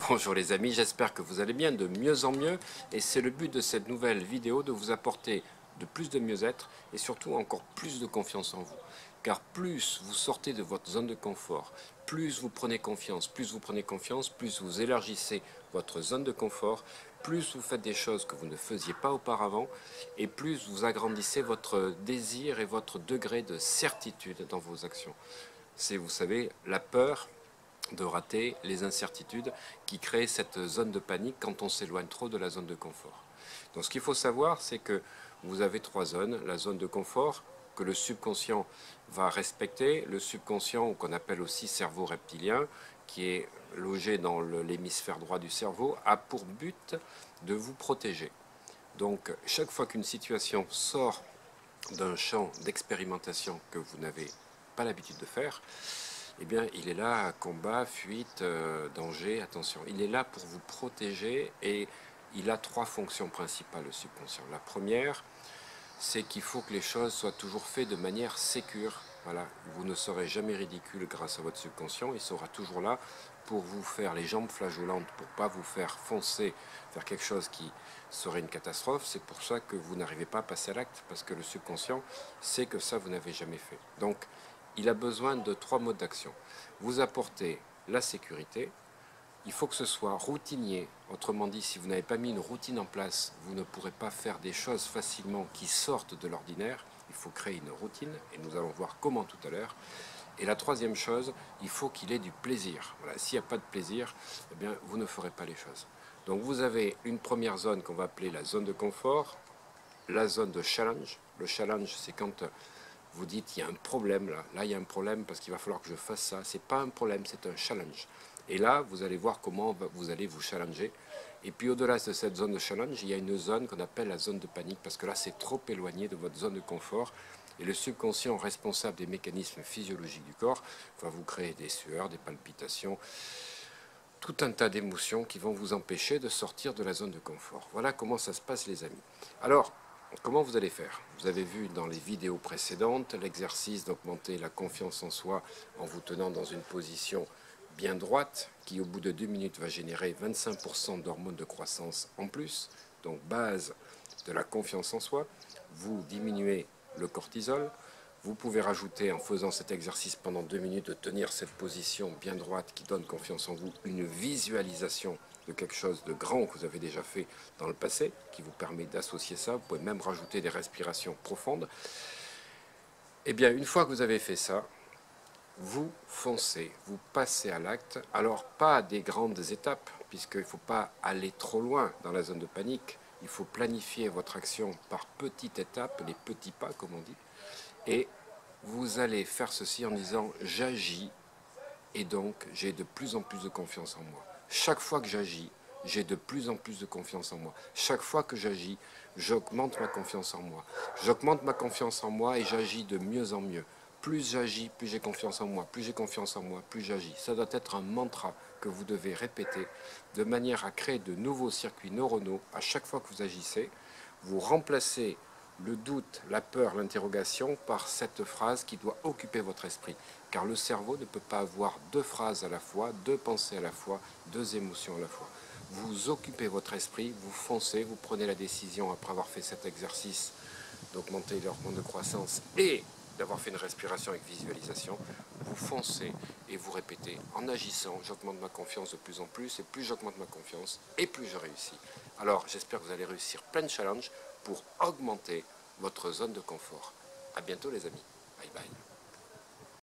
Bonjour les amis, j'espère que vous allez bien de mieux en mieux et c'est le but de cette nouvelle vidéo de vous apporter de plus de mieux-être et surtout encore plus de confiance en vous. Car plus vous sortez de votre zone de confort, plus vous prenez confiance, plus vous élargissez votre zone de confort, plus vous faites des choses que vous ne faisiez pas auparavant et plus vous agrandissez votre désir et votre degré de certitude dans vos actions. C'est, vous savez, la peur de rater, les incertitudes qui créent cette zone de panique quand on s'éloigne trop de la zone de confort. Donc ce qu'il faut savoir, c'est que vous avez trois zones. La zone de confort que le subconscient va respecter, le subconscient, ou qu'on appelle aussi cerveau reptilien, qui est logé dans l'hémisphère droit du cerveau, a pour but de vous protéger. Donc chaque fois qu'une situation sort d'un champ d'expérimentation que vous n'avez pas l'habitude de faire, eh bien, il est là, combat, fuite, danger, attention. Il est là pour vous protéger et il a trois fonctions principales, le subconscient. La première, c'est qu'il faut que les choses soient toujours faites de manière sécure. Voilà, vous ne serez jamais ridicule grâce à votre subconscient. Il sera toujours là pour vous faire les jambes flageolantes, pour ne pas vous faire foncer vers quelque chose qui serait une catastrophe. C'est pour ça que vous n'arrivez pas à passer à l'acte, parce que le subconscient sait que ça, vous n'avez jamais fait. Donc, il a besoin de trois modes d'action. Vous apportez la sécurité, il faut que ce soit routinier. Autrement dit, si vous n'avez pas mis une routine en place, vous ne pourrez pas faire des choses facilement qui sortent de l'ordinaire. Il faut créer une routine et nous allons voir comment tout à l'heure. Et la troisième chose, il faut qu'il ait du plaisir. Voilà, s'il n'y a pas de plaisir, eh bien, vous ne ferez pas les choses. Donc vous avez une première zone qu'on va appeler la zone de confort, la zone de challenge. Le challenge, c'est quand vous dites il y a un problème là il y a un problème parce qu'il va falloir que je fasse ça. C'est pas un problème, c'est un challenge. Et là, vous allez voir comment vous allez vous challenger. Et puis au-delà de cette zone de challenge, il y a une zone qu'on appelle la zone de panique parce que là, c'est trop éloigné de votre zone de confort. Et le subconscient responsable des mécanismes physiologiques du corps va vous créer des sueurs, des palpitations, tout un tas d'émotions qui vont vous empêcher de sortir de la zone de confort. Voilà comment ça se passe les amis. Alors, comment vous allez faire? Vous avez vu dans les vidéos précédentes l'exercice d'augmenter la confiance en soi en vous tenant dans une position bien droite qui au bout de 2 minutes va générer 25% d'hormones de croissance en plus. Donc base de la confiance en soi, vous diminuez le cortisol. Vous pouvez rajouter, en faisant cet exercice pendant 2 minutes, de tenir cette position bien droite qui donne confiance en vous, une visualisation de quelque chose de grand que vous avez déjà fait dans le passé, qui vous permet d'associer ça. Vous pouvez même rajouter des respirations profondes. Eh bien, une fois que vous avez fait ça, vous foncez, vous passez à l'acte. Alors, pas des grandes étapes, puisqu'il ne faut pas aller trop loin dans la zone de panique. Il faut planifier votre action par petites étapes, les petits pas, comme on dit. Et vous allez faire ceci en disant « j'agis et donc j'ai de plus en plus de confiance en moi ». Chaque fois que j'agis, j'ai de plus en plus de confiance en moi. Chaque fois que j'agis, j'augmente ma confiance en moi. J'augmente ma confiance en moi et j'agis de mieux en mieux. Plus j'agis, plus j'ai confiance en moi. Plus j'ai confiance en moi, plus j'agis. Ça doit être un mantra que vous devez répéter de manière à créer de nouveaux circuits neuronaux à chaque fois que vous agissez. Vous remplacez le doute, la peur, l'interrogation par cette phrase qui doit occuper votre esprit. Car le cerveau ne peut pas avoir deux phrases à la fois, deux pensées à la fois, deux émotions à la fois. Vous occupez votre esprit, vous foncez, vous prenez la décision après avoir fait cet exercice d'augmenter l'hormone de croissance et d'avoir fait une respiration avec visualisation, vous foncez et vous répétez en agissant, j'augmente ma confiance de plus en plus et plus j'augmente ma confiance et plus je réussis. Alors j'espère que vous allez réussir plein de challenges pour augmenter votre zone de confort. A bientôt les amis. Bye bye.